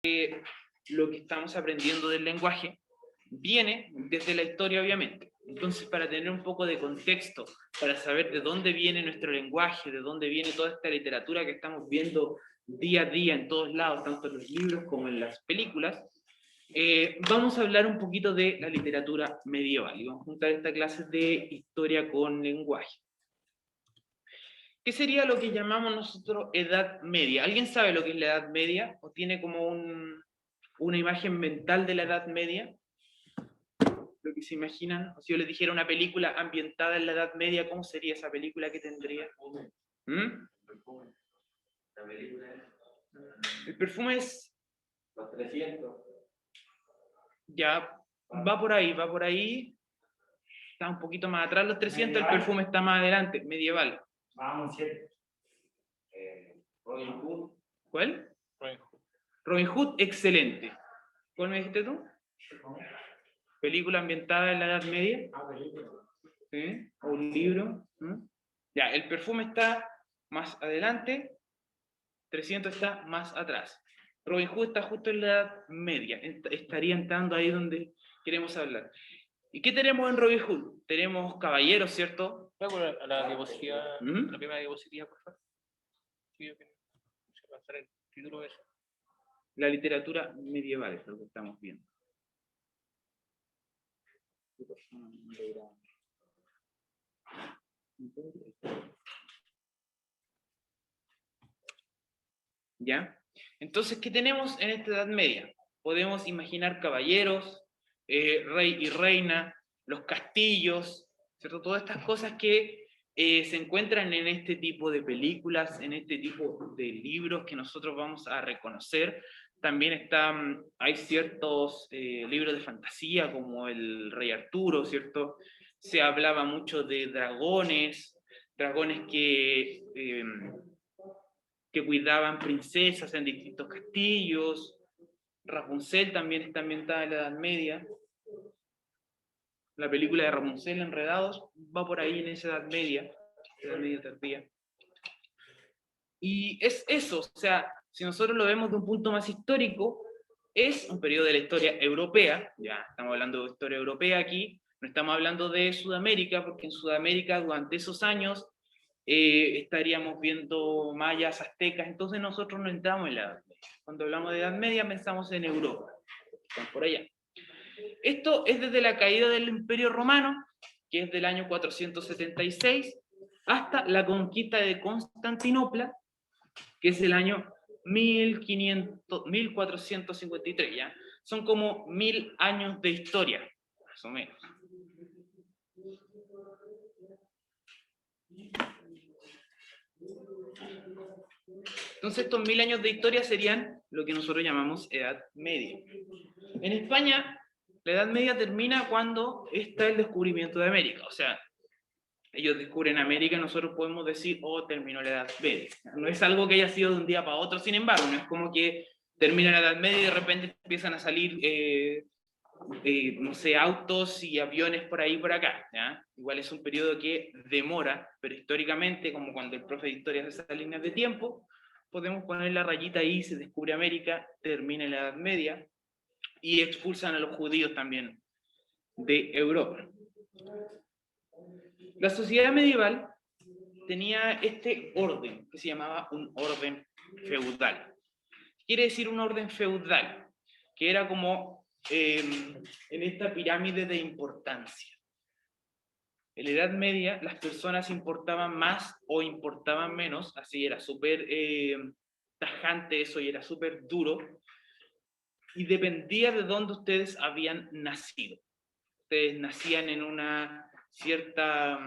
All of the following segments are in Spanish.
lo que estamos aprendiendo del lenguaje viene desde la historia, obviamente. Entonces, para tener un poco de contexto, para saber de dónde viene nuestro lenguaje, de dónde viene toda esta literatura que estamos viendo día a día en todos lados, tanto en los libros como en las películas, vamos a hablar un poquito de la literatura medieval y vamos a juntar esta clase de historia con lenguaje. ¿Qué sería lo que llamamos nosotros Edad Media? ¿Alguien sabe lo que es la Edad Media? ¿O tiene como una imagen mental de la Edad Media? Lo que se imaginan. O si yo les dijera una película ambientada en la Edad Media, ¿cómo sería esa película que tendría? ¿Mm? El perfume es... Los 300. Ya, va por ahí. Está un poquito más atrás los 300, medieval. El perfume está más adelante, medieval. Vamos, 7. Robin Hood. ¿Cuál? Robin Hood, excelente. ¿Cuál me dijiste tú? ¿Película ambientada en la Edad Media? Película. ¿Sí? ¿O un libro? ¿Mm? Ya, el perfume está más adelante, 300 está más atrás. Robin Hood está justo en la Edad Media, estaría entrando ahí donde queremos hablar. ¿Y qué tenemos en Robin Hood? Tenemos caballeros, ¿cierto? A la diapositiva, ¿Mm? la primera diapositiva, por favor. Sí, yo creo que se va a hacer el título de eso. La literatura medieval es lo que estamos viendo. ¿Ya? Entonces, ¿qué tenemos en esta Edad Media? Podemos imaginar caballeros, rey y reina, los castillos, ¿cierto? Todas estas cosas que se encuentran en este tipo de películas, en este tipo de libros que nosotros vamos a reconocer. También hay ciertos libros de fantasía como el Rey Arturo, ¿cierto? Se hablaba mucho de dragones que cuidaban princesas en distintos castillos. Rapunzel también está ambientada en la Edad Media. La película de Rapunzel, Enredados, va por ahí en esa Edad Media tardía. Y es eso, o sea, si nosotros lo vemos de un punto más histórico, es un periodo de la historia europea, ya estamos hablando de historia europea aquí, no estamos hablando de Sudamérica, porque en Sudamérica durante esos años estaríamos viendo mayas, aztecas, entonces nosotros no entramos en la Edad Media. Cuando hablamos de Edad Media pensamos en Europa, están por allá. Esto es desde la caída del Imperio Romano, que es del año 476, hasta la conquista de Constantinopla, que es el año 1453, ¿ya? Son como 1000 años de historia, más o menos. Entonces estos 1000 años de historia serían lo que nosotros llamamos Edad Media. En España, la Edad Media termina cuando está el descubrimiento de América, o sea, ellos descubren América y nosotros podemos decir, oh, terminó la Edad Media. No es algo que haya sido de un día para otro, sin embargo, no es como que termina la Edad Media y de repente empiezan a salir, no sé, autos y aviones por ahí y por acá, ¿ya? Igual es un periodo que demora, pero históricamente, como cuando el profe de historia hace esas líneas de tiempo, podemos poner la rayita ahí, se descubre América, termina la Edad Media, y expulsan a los judíos también de Europa. La sociedad medieval tenía este orden que se llamaba un orden feudal. Quiere decir un orden feudal, que era como en esta pirámide de importancia. En la Edad Media las personas importaban más o importaban menos, así era súper tajante eso y era súper duro, y dependía de dónde ustedes habían nacido. Ustedes nacían en una cierta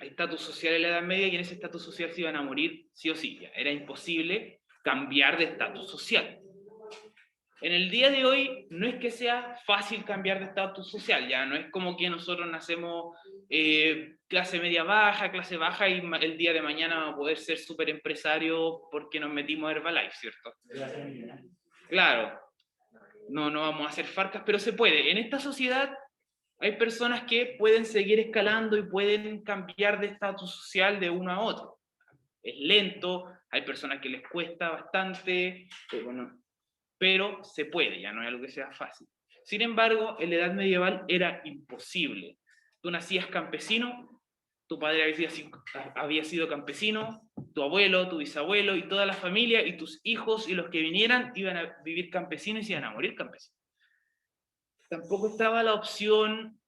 estatus social en la Edad Media y en ese estatus social se iban a morir sí o sí. Ya. Era imposible cambiar de estatus social. En el día de hoy no es que sea fácil cambiar de estatus social, ya no es como que nosotros nacemos clase media baja, clase baja y el día de mañana vamos a poder ser súper empresarios porque nos metimos a Herbalife, ¿cierto? Claro, no vamos a hacer farcas, pero se puede. En esta sociedad hay personas que pueden seguir escalando y pueden cambiar de estatus social de uno a otro. Es lento, hay personas que les cuesta bastante, bueno, pero se puede, ya no es algo que sea fácil. Sin embargo, en la edad medieval era imposible. Tú nacías campesino, tu padre había sido campesino, tu abuelo, tu bisabuelo y toda la familia y tus hijos y los que vinieran iban a vivir campesinos y iban a morir campesinos. Tampoco estaba la opción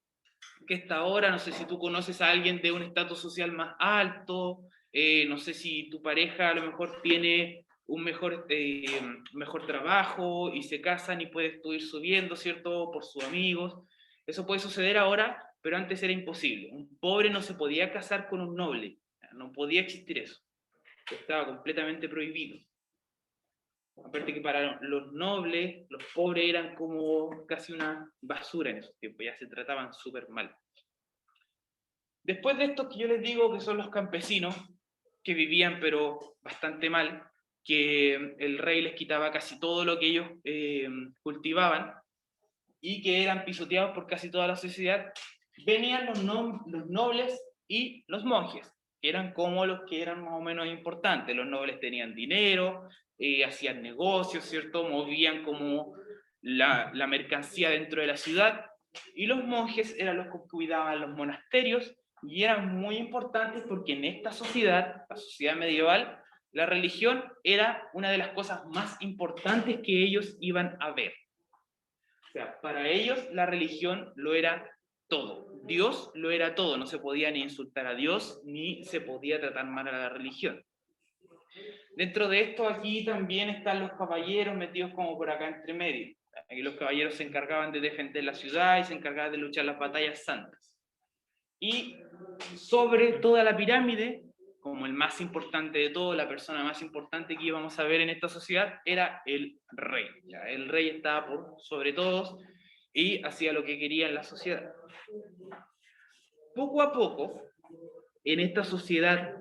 que está ahora, no sé si tú conoces a alguien de un estatus social más alto, no sé si tu pareja a lo mejor tiene un mejor trabajo y se casan y puedes tú ir subiendo, ¿cierto? Por sus amigos. Eso puede suceder ahora, pero antes era imposible. Un pobre no se podía casar con un noble, no podía existir eso. Estaba completamente prohibido. Aparte que para los nobles, los pobres eran como casi una basura en esos tiempos, ya se trataban súper mal. Después de estos que yo les digo que son los campesinos, que vivían pero bastante mal, que el rey les quitaba casi todo lo que ellos cultivaban y que eran pisoteados por casi toda la sociedad, venían los nobles y los monjes, que eran como los que eran más o menos importantes. Los nobles tenían dinero, hacían negocios, ¿cierto? Movían como la mercancía dentro de la ciudad, y los monjes eran los que cuidaban los monasterios y eran muy importantes porque en esta sociedad, la sociedad medieval, la religión era una de las cosas más importantes que ellos iban a ver. O sea, para ellos la religión lo era todo. Dios lo era todo. No se podía ni insultar a Dios, ni se podía tratar mal a la religión. Dentro de esto aquí también están los caballeros metidos como por acá entre medio. Aquí los caballeros se encargaban de defender la ciudad y se encargaban de luchar las batallas santas. Y sobre toda la pirámide, como el más importante de todo, la persona más importante que íbamos a ver en esta sociedad, era el rey. ¿Ya? El rey estaba por sobre todos y hacía lo que quería en la sociedad. Poco a poco, en esta sociedad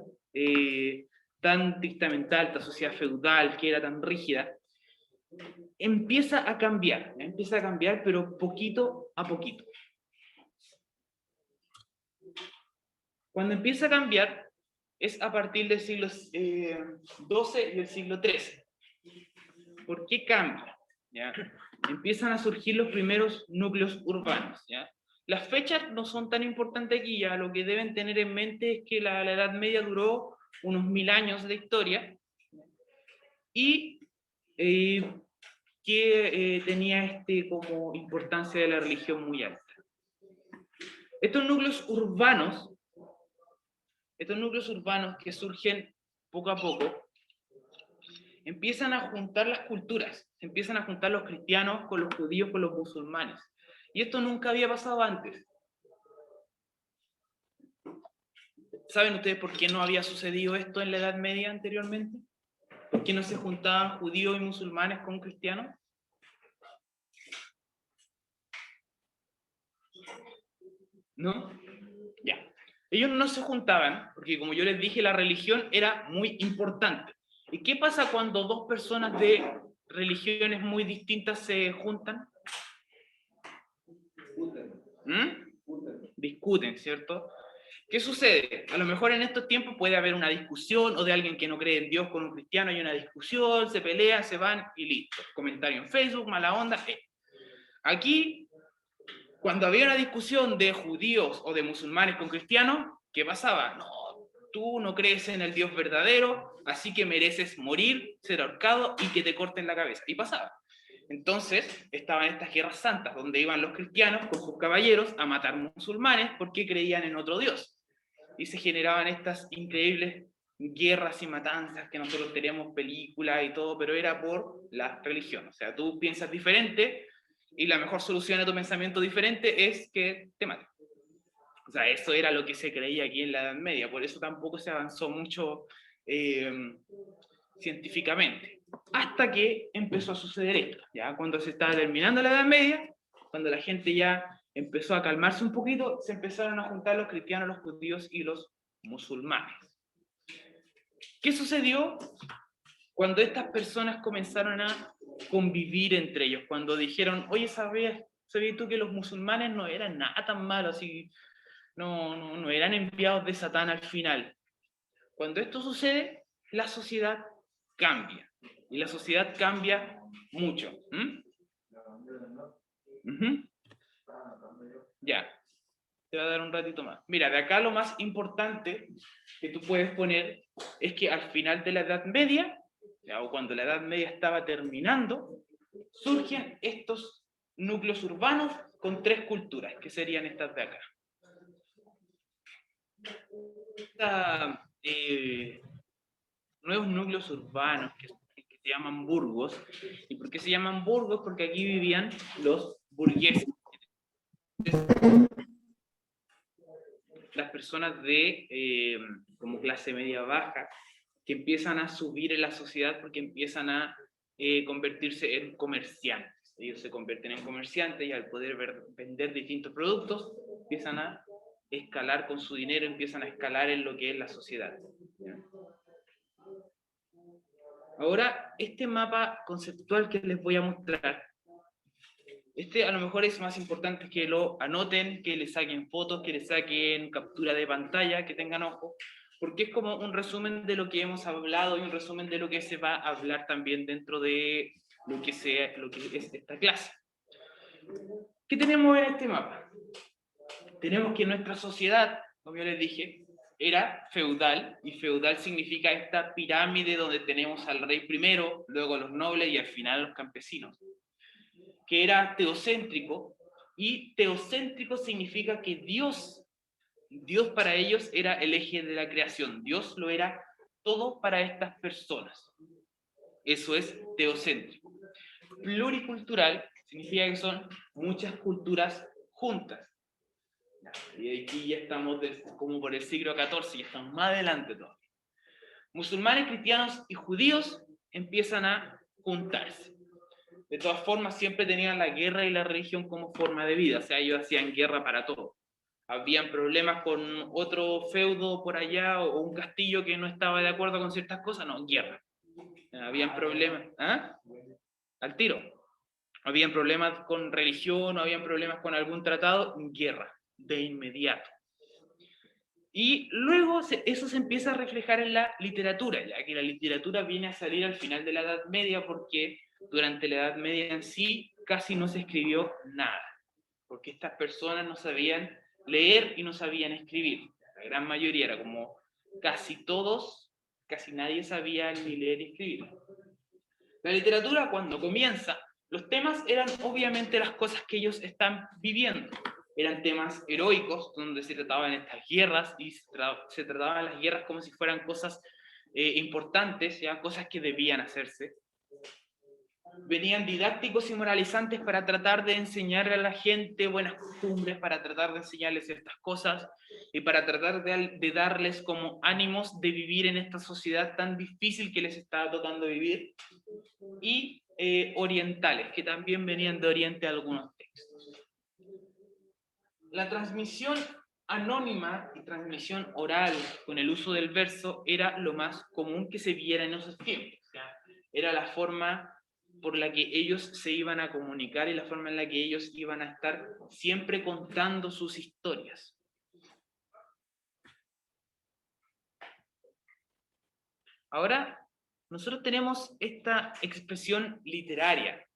tan dictamental, esta sociedad feudal que era tan rígida, empieza a cambiar, pero poquito a poquito. Cuando empieza a cambiar es a partir del siglo XII y el siglo XIII. ¿Por qué cambia? ¿Ya? Empiezan a surgir los primeros núcleos urbanos. ¿Ya? Las fechas no son tan importantes aquí, ya lo que deben tener en mente es que la Edad Media duró unos 1000 años de historia y que tenía como importancia de la religión muy alta. Estos núcleos urbanos que surgen poco a poco, empiezan a juntar las culturas, empiezan a juntar los cristianos con los judíos, con los musulmanes. Y esto nunca había pasado antes. ¿Saben ustedes por qué no había sucedido esto en la Edad Media anteriormente? ¿Por qué no se juntaban judíos y musulmanes con cristianos? ¿No? Ya. Ellos no se juntaban, porque como yo les dije, la religión era muy importante. ¿Y qué pasa cuando dos personas de religiones muy distintas se juntan? Discuten, ¿cierto? ¿Qué sucede? A lo mejor en estos tiempos puede haber una discusión, o de alguien que no cree en Dios con un cristiano, hay una discusión, se pelean, se van y listo. Comentario en Facebook, mala onda. Aquí, cuando había una discusión de judíos o de musulmanes con cristianos, ¿qué pasaba? No, tú no crees en el Dios verdadero, así que mereces morir, ser ahorcado y que te corten la cabeza. Y pasaba. Entonces, estaban estas guerras santas, donde iban los cristianos con sus caballeros a matar musulmanes porque creían en otro Dios. Y se generaban estas increíbles guerras y matanzas que nosotros teníamos películas y todo, pero era por la religión. O sea, tú piensas diferente y la mejor solución a tu pensamiento diferente es que te maten. O sea, eso era lo que se creía aquí en la Edad Media, por eso tampoco se avanzó mucho científicamente. Hasta que empezó a suceder esto, ya cuando se estaba terminando la Edad Media, cuando la gente ya empezó a calmarse un poquito, se empezaron a juntar los cristianos, los judíos y los musulmanes. ¿Qué sucedió cuando estas personas comenzaron a convivir entre ellos? Cuando dijeron, oye, ¿sabías tú que los musulmanes no eran nada tan malos y no eran enviados de Satán al final? Cuando esto sucede, la sociedad cambia. Y la sociedad cambia mucho. Ujú. Ya, te va a dar un ratito más. Mira, de acá lo más importante que tú puedes poner es que al final de la Edad Media, o cuando la Edad Media estaba terminando, surgen estos núcleos urbanos con 3 culturas, que serían estas de acá. Nuevos núcleos urbanos que se llaman burgos. ¿Y por qué se llaman burgos? Porque aquí vivían los burgueses. Las personas de como clase media baja que empiezan a subir en la sociedad porque empiezan a convertirse en comerciantes. Ellos se convierten en comerciantes y al poder vender distintos productos empiezan a escalar con su dinero, empiezan a escalar en lo que es la sociedad. ¿Ya? Ahora, este mapa conceptual que les voy a mostrar, este a lo mejor es más importante que lo anoten, que le saquen fotos, que le saquen captura de pantalla, que tengan ojo, porque es como un resumen de lo que hemos hablado y un resumen de lo que se va a hablar también dentro de lo que es esta clase. ¿Qué tenemos en este mapa? Tenemos que nuestra sociedad, como yo les dije, era feudal, y feudal significa esta pirámide donde tenemos al rey primero, luego los nobles y al final los campesinos, que era teocéntrico, y teocéntrico significa que Dios para ellos era el eje de la creación, Dios lo era todo para estas personas. Eso es teocéntrico. Pluricultural significa que son muchas culturas juntas. Y aquí ya estamos como por el siglo XIV, y estamos más adelante todavía. Musulmanes, cristianos y judíos empiezan a juntarse. De todas formas, siempre tenían la guerra y la religión como forma de vida, o sea, ellos hacían guerra para todo. Habían problemas con otro feudo por allá o un castillo que no estaba de acuerdo con ciertas cosas, no, guerra. Habían problemas, ¿ah? Al tiro. Habían problemas con religión o habían problemas con algún tratado, guerra, de inmediato. Y luego eso se empieza a reflejar en la literatura, ya que la literatura viene a salir al final de la Edad Media porque durante la Edad Media en sí casi no se escribió nada, porque estas personas no sabían leer y no sabían escribir. La gran mayoría era como casi todos, casi nadie sabía ni leer y escribir. La literatura cuando comienza, los temas eran obviamente las cosas que ellos están viviendo. Eran temas heroicos, donde se trataban estas guerras, y se trataban las guerras como si fueran cosas importantes, ¿ya? Cosas que debían hacerse. Venían didácticos y moralizantes para tratar de enseñarle a la gente buenas costumbres, para tratar de enseñarles ciertas cosas, y para tratar de darles como ánimos de vivir en esta sociedad tan difícil que les estaba tocando vivir. Y orientales, que también venían de Oriente algunos textos. La transmisión anónima y transmisión oral con el uso del verso era lo más común que se viera en esos tiempos. ¿Ya? Era la forma por la que ellos se iban a comunicar y la forma en la que ellos iban a estar siempre contando sus historias. Ahora, nosotros tenemos esta expresión literaria.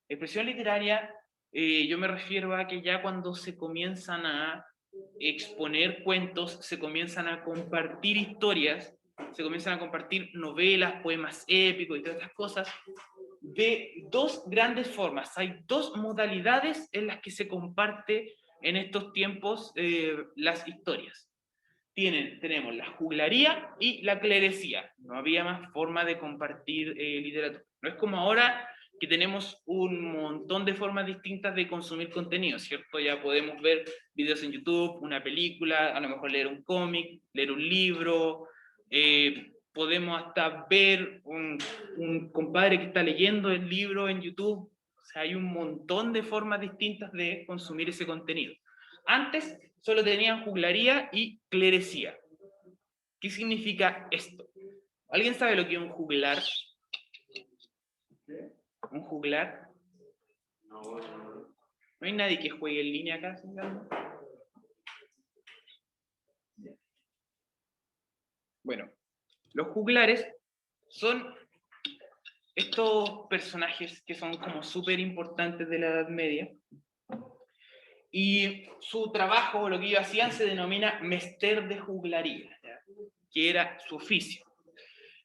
Expresión literaria, yo me refiero a que ya cuando se comienzan a exponer cuentos, se comienzan a compartir historias, se comienzan a compartir novelas, poemas épicos y todas estas cosas, de dos grandes formas. Hay dos modalidades en las que se comparte en estos tiempos las historias. Tenemos la juglaría y la clerecía. No había más forma de compartir literatura. No es como ahora que tenemos un montón de formas distintas de consumir contenido, ¿cierto? Ya podemos ver videos en YouTube, una película, a lo mejor leer un cómic, leer un libro, podemos hasta ver un compadre que está leyendo el libro en YouTube. O sea, hay un montón de formas distintas de consumir ese contenido. Antes solo tenían juglaría y clerecía. ¿Qué significa esto? ¿Alguien sabe lo que es un juglar? ¿Un juglar? No hay nadie que juegue en línea acá. Bueno, los juglares son estos personajes que son como súper importantes de la Edad Media, y su trabajo, lo que ellos hacían, se denomina mester de juglaría, ¿ya? Que era su oficio.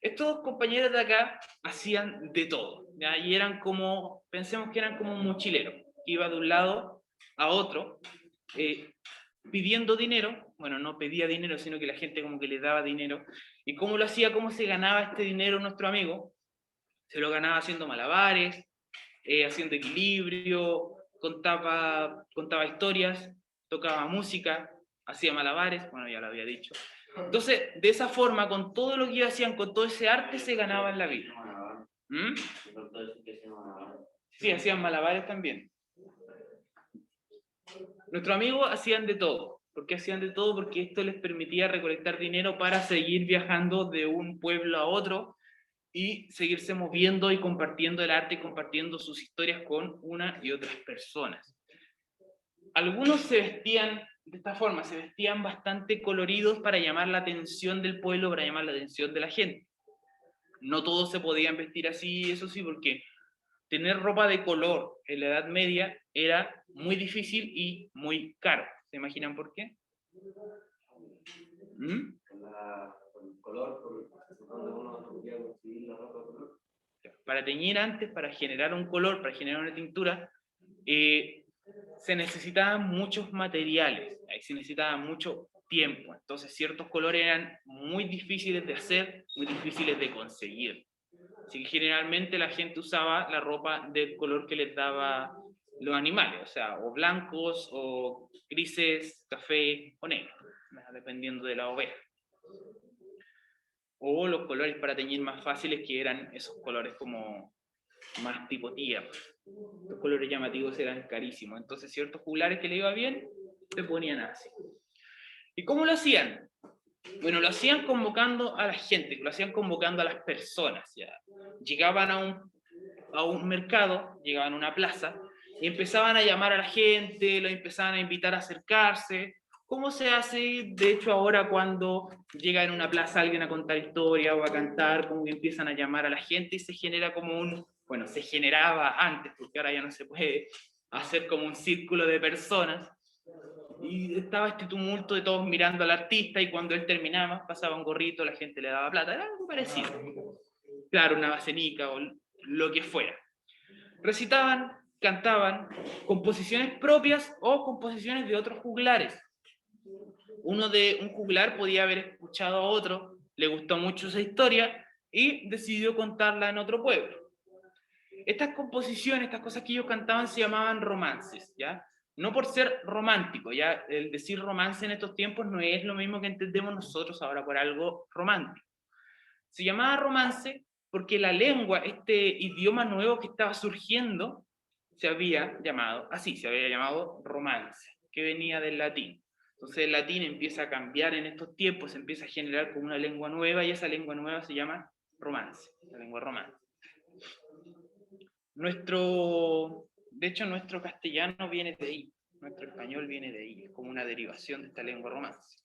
Estos compañeros de acá hacían de todo, ¿ya? Y eran como, pensemos que eran como un mochilero, que iba de un lado a otro, pidiendo dinero. Bueno, no pedía dinero, sino que la gente como que le daba dinero. ¿Y cómo lo hacía? ¿Cómo se ganaba este dinero nuestro amigo? Se lo ganaba haciendo malabares, haciendo equilibrio, contaba historias, tocaba música, hacía malabares, bueno, ya lo había dicho. Entonces, de esa forma, con todo lo que ellos hacían, con todo ese arte, se ganaban la vida. ¿Mm? Sí, hacían malabares también. Nuestros amigos hacían de todo. ¿Por qué hacían de todo? Porque esto les permitía recolectar dinero para seguir viajando de un pueblo a otro y seguirse moviendo y compartiendo el arte y compartiendo sus historias con una y otras personas. Algunos se vestían de esta forma, se vestían bastante coloridos para llamar la atención del pueblo, para llamar la atención de la gente. No todos se podían vestir así, eso sí, porque tener ropa de color en la Edad Media era muy difícil y muy caro. ¿Se imaginan por qué? ¿Mm? Con el color, por donde uno no podía conseguir la ropa de color. Para teñir antes, para generar un color, para generar una tintura, se necesitaban muchos materiales, se necesitaba mucho tiempo. Entonces ciertos colores eran muy difíciles de hacer, muy difíciles de conseguir. Así que generalmente la gente usaba la ropa del color que les daba los animales, o sea, o blancos, o grises, café o negro, dependiendo de la oveja. O los colores para teñir más fáciles, que eran esos colores como más tipo tierra. Los colores llamativos eran carísimos. Entonces ciertos juglares que le iba bien, se ponían así. ¿Y cómo lo hacían? Bueno, lo hacían convocando a la gente, lo hacían convocando a las personas. ¿Ya? Llegaban a un mercado, llegaban a una plaza, y empezaban a llamar a la gente, lo empezaban a invitar a acercarse. ¿Cómo se hace, de hecho, ahora cuando llega en una plaza alguien a contar historia o a cantar? Como que empiezan a llamar a la gente y se genera como un... Bueno, se generaba antes, porque ahora ya no se puede hacer como un círculo de personas. Y estaba este tumulto de todos mirando al artista, y cuando él terminaba, pasaba un gorrito, la gente le daba plata, era algo parecido. Claro, una bacenica o lo que fuera. Recitaban, cantaban, composiciones propias o composiciones de otros juglares. Un juglar podía haber escuchado a otro, le gustó mucho esa historia y decidió contarla en otro pueblo. Estas composiciones, estas cosas que ellos cantaban, se llamaban romances, ¿ya? No por ser romántico, ya el decir romance en estos tiempos no es lo mismo que entendemos nosotros ahora por algo romántico. Se llamaba romance porque la lengua, este idioma nuevo que estaba surgiendo, se había llamado así, se había llamado romance, que venía del latín. Entonces el latín empieza a cambiar en estos tiempos, se empieza a generar como una lengua nueva, y esa lengua nueva se llama romance, la lengua romance. De hecho, nuestro castellano viene de ahí, nuestro español viene de ahí, es como una derivación de esta lengua romance.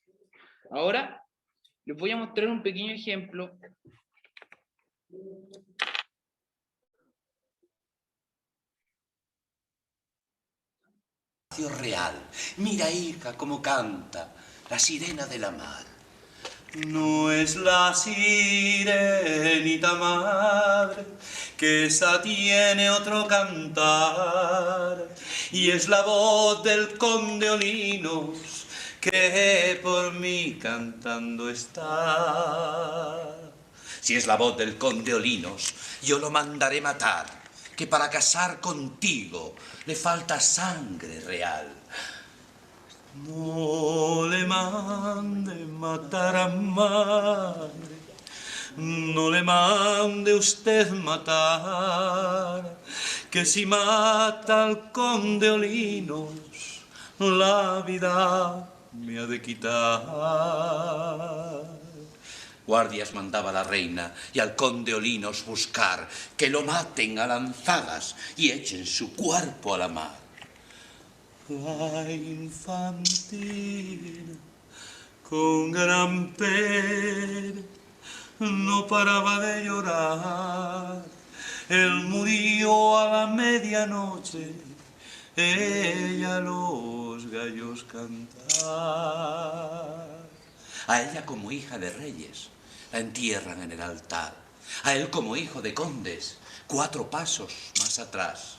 Ahora, les voy a mostrar un pequeño ejemplo. Real. Mira, hija, cómo canta la sirena de la mar. No es la sirenita madre, que esa tiene otro cantar, y es la voz del conde Olinos, que por mí cantando está. Si es la voz del conde Olinos, yo lo mandaré matar, que para casar contigo le falta sangre real. No le mande matar a madre, no le mande usted matar, que si mata al conde Olinos, la vida me ha de quitar. Guardias mandaba la reina y al conde Olinos buscar, que lo maten a lanzadas y echen su cuerpo a la mar. La infantina, con gran pena, no paraba de llorar, Él murió a la medianoche, ella los gallos cantar. A ella como hija de reyes la entierran en el altar. A él como hijo de condes, 4 pasos más atrás.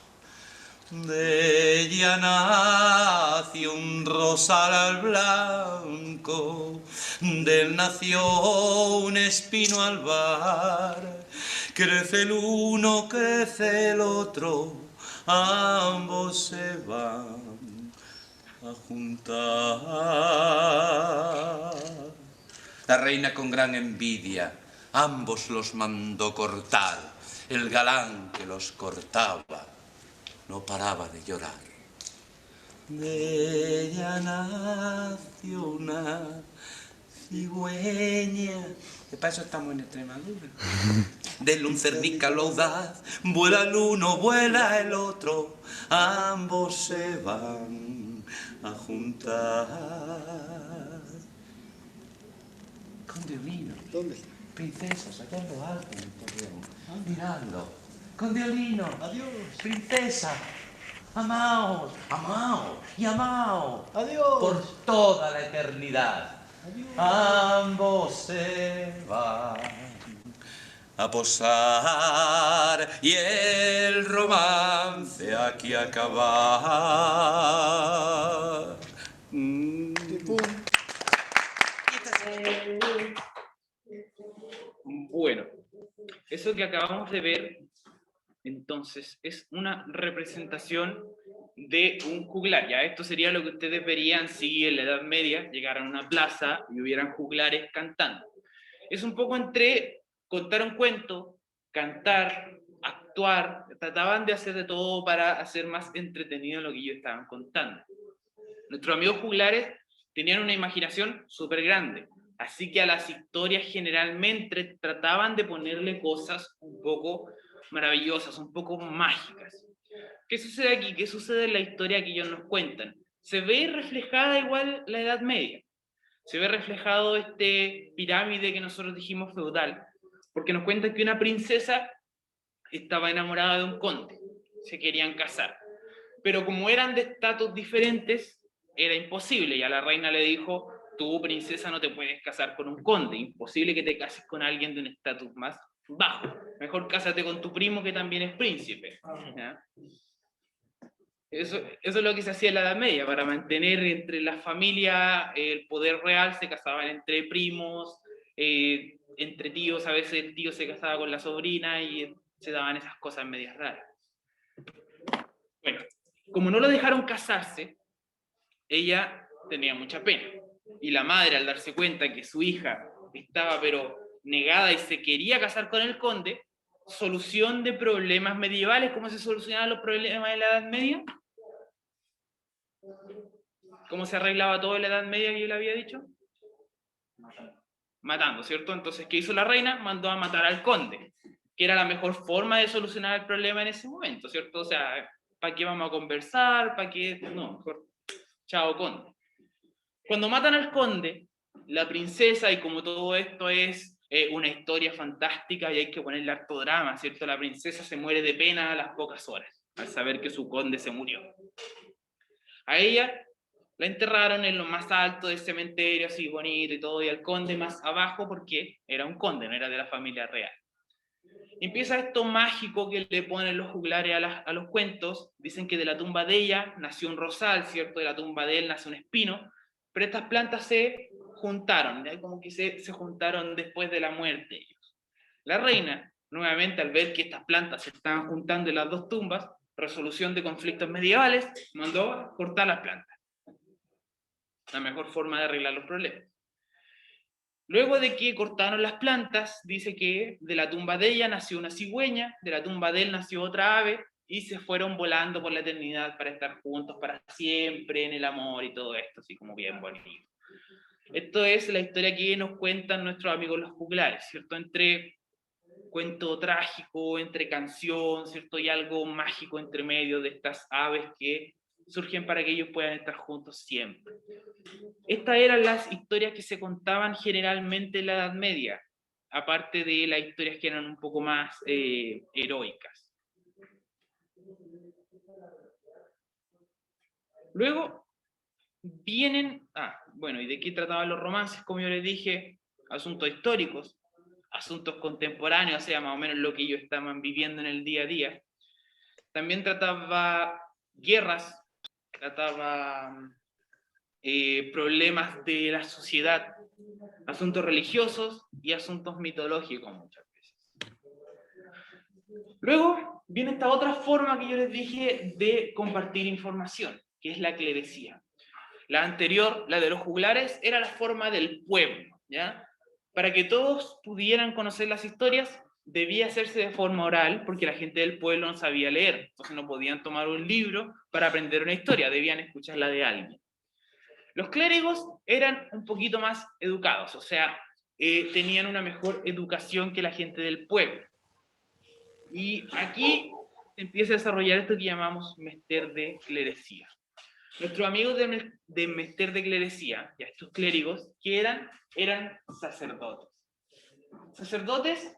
De ella nació un rosal al blanco, de él nació un espino albar. Crece el uno, crece el otro, ambos se van a juntar. La reina con gran envidia ambos los mandó cortar. El galán que los cortaba no paraba de llorar. De ella nació una cigüeña. De paso estamos en Extremadura. Del Luncernica audaz, vuela el uno, vuela el otro, ambos se van a juntar. Conde Olino. ¿Dónde está? Princesas, allá en lo alto, en el torreón. Miradlo. Conde Olino. Adiós. Princesa. Amaos, amaos y amaos. Adiós. Por toda la eternidad. Adiós. Ambos se van a posar y el romance aquí acabar. Tipum. Bueno, eso que acabamos de ver, entonces, es una representación de un juglar. Ya esto sería lo que ustedes verían si en la Edad Media llegaran a una plaza y hubieran juglares cantando. Es un poco entre contar un cuento, cantar, actuar, trataban de hacer de todo para hacer más entretenido lo que ellos estaban contando. Nuestros amigos juglares tenían una imaginación súper grande, así que a las historias generalmente trataban de ponerle cosas un poco maravillosas, un poco mágicas. ¿Qué sucede aquí? ¿Qué sucede en la historia que ellos nos cuentan? Se ve reflejada igual la Edad Media. Se ve reflejado este pirámide que nosotros dijimos feudal, porque nos cuentan que una princesa estaba enamorada de un conde, se querían casar. Pero como eran de estatus diferentes, era imposible, y a la reina le dijo: tú, princesa, no te puedes casar con un conde, imposible que te cases con alguien de un estatus más bajo, mejor cásate con tu primo que también es príncipe. ¿Ya? Eso es lo que se hacía en la Edad Media, para mantener entre las familias el poder real. Se casaban entre primos, entre tíos, a veces el tío se casaba con la sobrina y se daban esas cosas medias raras. Bueno, como no lo dejaron casarse, ella tenía mucha pena. Y la madre, al darse cuenta que su hija estaba pero negada y se quería casar con el conde, solución de problemas medievales. ¿Cómo se solucionaban los problemas en la Edad Media? ¿Cómo se arreglaba todo en la Edad Media que yo le había dicho? Matando, ¿cierto? Entonces, ¿qué hizo la reina? Mandó a matar al conde, que era la mejor forma de solucionar el problema en ese momento, ¿cierto? O sea, ¿para qué vamos a conversar? ¿Para qué? No, mejor chao, conde. Cuando matan al conde, la princesa, y como todo esto es una historia fantástica y hay que ponerle harto drama, ¿cierto? La princesa se muere de pena a las pocas horas, al saber que su conde se murió. A ella la enterraron en lo más alto del cementerio, así bonito y todo, y al conde más abajo, porque era un conde, no era de la familia real. Empieza esto mágico que le ponen los juglares a los cuentos. Dicen que de la tumba de ella nació un rosal, ¿cierto? De la tumba de él nació un espino, pero estas plantas se juntaron, ¿ya? Como que se juntaron después de la muerte de ellos. La reina, nuevamente, al ver que estas plantas se estaban juntando en las dos tumbas, resolución de conflictos medievales, mandó a cortar las plantas. La mejor forma de arreglar los problemas. Luego de que cortaron las plantas, dice que de la tumba de ella nació una cigüeña, de la tumba de él nació otra ave, y se fueron volando por la eternidad para estar juntos para siempre en el amor y todo esto, así como bien bonito. Esto es la historia que nos cuentan nuestros amigos los juglares, ¿cierto? Entre cuento trágico, entre canción, ¿cierto? Y algo mágico entre medio de estas aves que surgen para que ellos puedan estar juntos siempre. Estas eran las historias que se contaban generalmente en la Edad Media. aparte de las historias que eran un poco más heroicas. Luego vienen, bueno, ¿y de qué trataban los romances? Como yo les dije, asuntos históricos, asuntos contemporáneos, o sea, más o menos lo que ellos estaban viviendo en el día a día. También trataba guerras, trataba problemas de la sociedad, asuntos religiosos y asuntos mitológicos muchas veces. Luego viene esta otra forma que yo les dije de compartir información, que es la clerecía. La anterior, la de los juglares, era la forma del pueblo, ¿ya? Para que todos pudieran conocer las historias, debía hacerse de forma oral, porque la gente del pueblo no sabía leer, entonces no podían tomar un libro para aprender una historia, debían escucharla de alguien. Los clérigos eran un poquito más educados, o sea, tenían una mejor educación que la gente del pueblo. Y aquí se empieza a desarrollar esto que llamamos mester de clerecía. Nuestros amigos de mester de clerecía, ya estos clérigos, que eran sacerdotes. Sacerdotes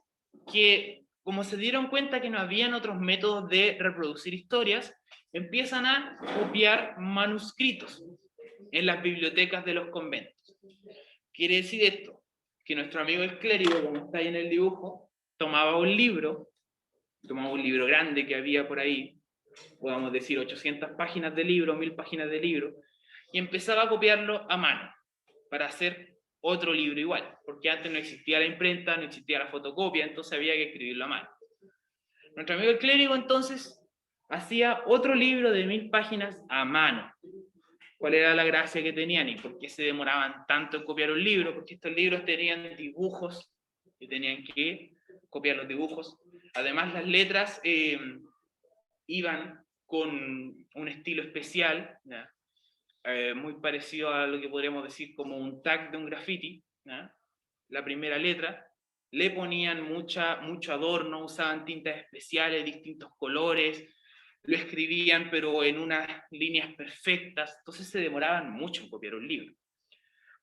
que, como se dieron cuenta que no habían otros métodos de reproducir historias, empiezan a copiar manuscritos en las bibliotecas de los conventos. Quiere decir esto, que nuestro amigo el clérigo, como está ahí en el dibujo, tomaba un libro grande que había por ahí, podamos decir 800 páginas de libro, 1000 páginas de libro, y empezaba a copiarlo a mano para hacer otro libro igual, porque antes no existía la imprenta, no existía la fotocopia, entonces había que escribirlo a mano. Nuestro amigo el clérigo entonces hacía otro libro de 1000 páginas a mano. ¿Cuál era la gracia que tenían y por qué se demoraban tanto en copiar un libro? Porque estos libros tenían dibujos y tenían que copiar los dibujos. Además, las letras iban con un estilo especial, muy parecido a lo que podríamos decir como un tag de un graffiti. La primera letra, le ponían mucho adorno, usaban tintas especiales, distintos colores, lo escribían pero en unas líneas perfectas, entonces se demoraban mucho en copiar un libro.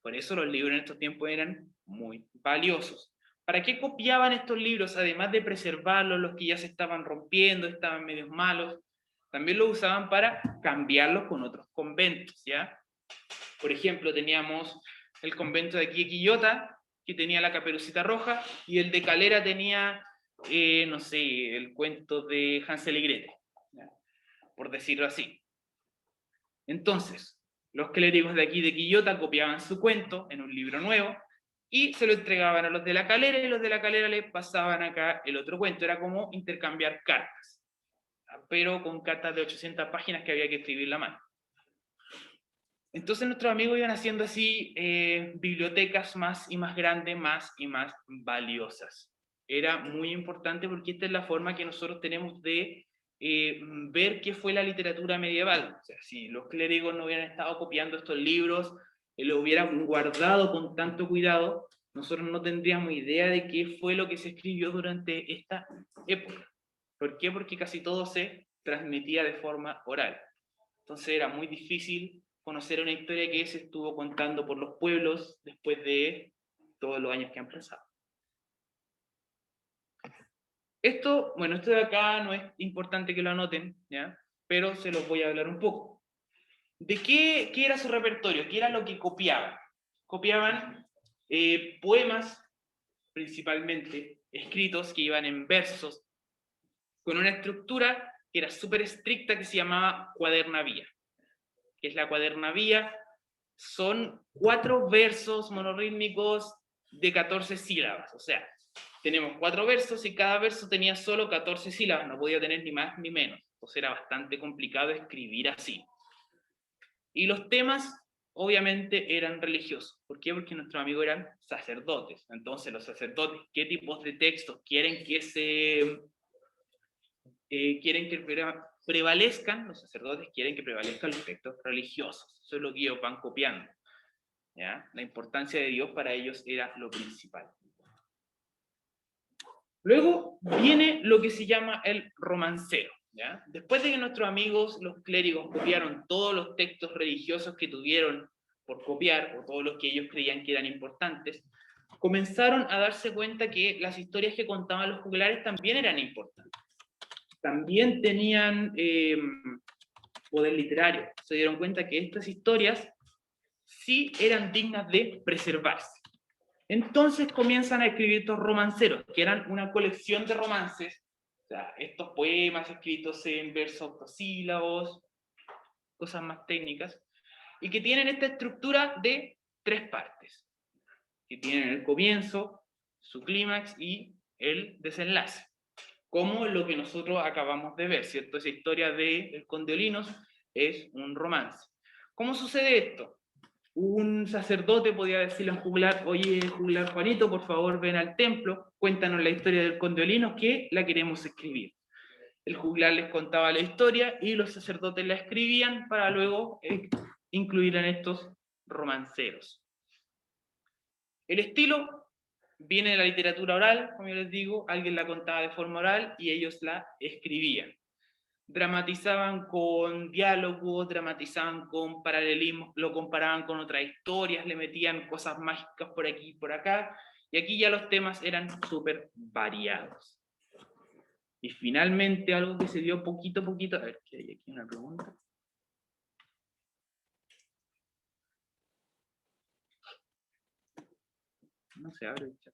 Por eso los libros en estos tiempos eran muy valiosos. ¿Para qué copiaban estos libros? Además de preservarlos, los que ya se estaban rompiendo, estaban medios malos, también los usaban para cambiarlos con otros conventos, ¿ya? Por ejemplo, teníamos el convento de aquí de Quillota, que tenía la Caperucita Roja, y el de Calera tenía, no sé, el cuento de Hansel y Gretel, ¿ya? Por decirlo así. Entonces, los clérigos de aquí de Quillota copiaban su cuento en un libro nuevo y se lo entregaban a los de la Calera y los de la Calera le pasaban acá el otro cuento. Era como intercambiar cartas, pero con cartas de 800 páginas que había que escribir la mano. Entonces nuestros amigos iban haciendo así bibliotecas más y más grandes, más y más valiosas. Era muy importante porque esta es la forma que nosotros tenemos de ver qué fue la literatura medieval. O sea, si los clérigos no hubieran estado copiando estos libros, lo hubieran guardado con tanto cuidado, nosotros no tendríamos idea de qué fue lo que se escribió durante esta época. ¿Por qué? Porque casi todo se transmitía de forma oral. Entonces era muy difícil conocer una historia que se estuvo contando por los pueblos después de todos los años que han pasado. Esto de acá no es importante que lo anoten, ¿ya? Pero se los voy a hablar un poco. ¿De qué era su repertorio? ¿Qué era lo que copiaban? Copiaban poemas, principalmente, escritos que iban en versos, con una estructura que era súper estricta que se llamaba cuadernavía. ¿Qué es la cuadernavía? Son 4 versos monorítmicos de 14 sílabas, o sea, tenemos 4 versos y cada verso tenía solo 14 sílabas, no podía tener ni más ni menos, entonces era bastante complicado escribir así. Y los temas, obviamente, eran religiosos. ¿Por qué? Porque nuestros amigos eran sacerdotes. Entonces, los sacerdotes, ¿qué tipos de textos quieren que prevalezcan? Los sacerdotes quieren que prevalezcan los textos religiosos. Eso es lo que ellos van copiando, ¿ya? La importancia de Dios para ellos era lo principal. Luego viene lo que se llama el romancero, ¿ya? Después de que nuestros amigos, los clérigos, copiaron todos los textos religiosos que tuvieron por copiar, o todos los que ellos creían que eran importantes, comenzaron a darse cuenta que las historias que contaban los juglares también eran importantes. También tenían poder literario. Se dieron cuenta que estas historias sí eran dignas de preservarse. Entonces comienzan a escribir estos romanceros, que eran una colección de romances, o sea, estos poemas escritos en versos octosílabos, cosas más técnicas, y que tienen esta estructura de 3 partes, que tienen el comienzo, su clímax y el desenlace, como lo que nosotros acabamos de ver, ¿cierto? Esa historia de El Conde Olinos es un romance. ¿Cómo sucede esto? Un sacerdote podía decirle a un juglar: oye, juglar Juanito, por favor ven al templo, cuéntanos la historia del Conde Olinos, que la queremos escribir. El juglar les contaba la historia y los sacerdotes la escribían para luego incluir en estos romanceros. El estilo viene de la literatura oral, como yo les digo, alguien la contaba de forma oral y ellos la escribían. Dramatizaban con diálogos, dramatizaban con paralelismos, lo comparaban con otras historias, le metían cosas mágicas por aquí y por acá, y aquí ya los temas eran súper variados. Y finalmente algo que se dio poquito a poquito, a ver, ¿qué hay aquí? Una pregunta. No se abre el chat.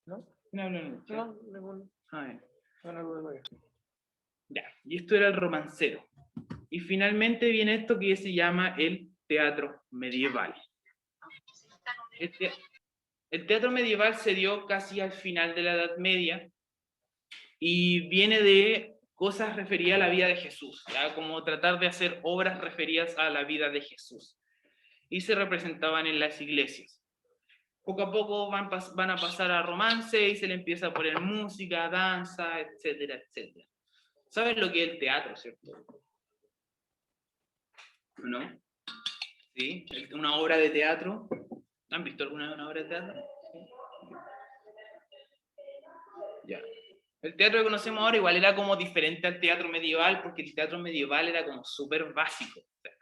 ¿No? No hablo en el chat. No, ninguno. A ver. No, no. Ya, y esto era el romancero. Y finalmente viene esto que se llama el teatro medieval. El teatro medieval se dio casi al final de la Edad Media y viene de cosas referidas a la vida de Jesús, ¿ya? Como tratar de hacer obras referidas a la vida de Jesús. Y se representaban en las iglesias. Poco a poco van a pasar a romance y se le empieza a poner música, danza, etcétera, etcétera. ¿Sabes lo que es el teatro, cierto? ¿No? ¿Sí? Una obra de teatro. ¿Han visto alguna vez una obra de teatro? Ya. El teatro que conocemos ahora igual era como diferente al teatro medieval, porque el teatro medieval era como súper básico. O sea,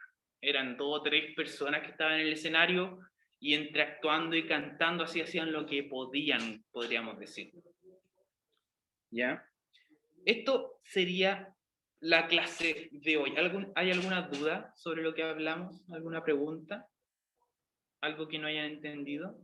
eran 2 o 3 personas que estaban en el escenario y entre actuando y cantando así hacían lo que podían, podríamos decir. ¿Ya? Esto sería la clase de hoy. ¿Hay alguna duda sobre lo que hablamos? ¿Alguna pregunta? ¿Algo que no hayan entendido?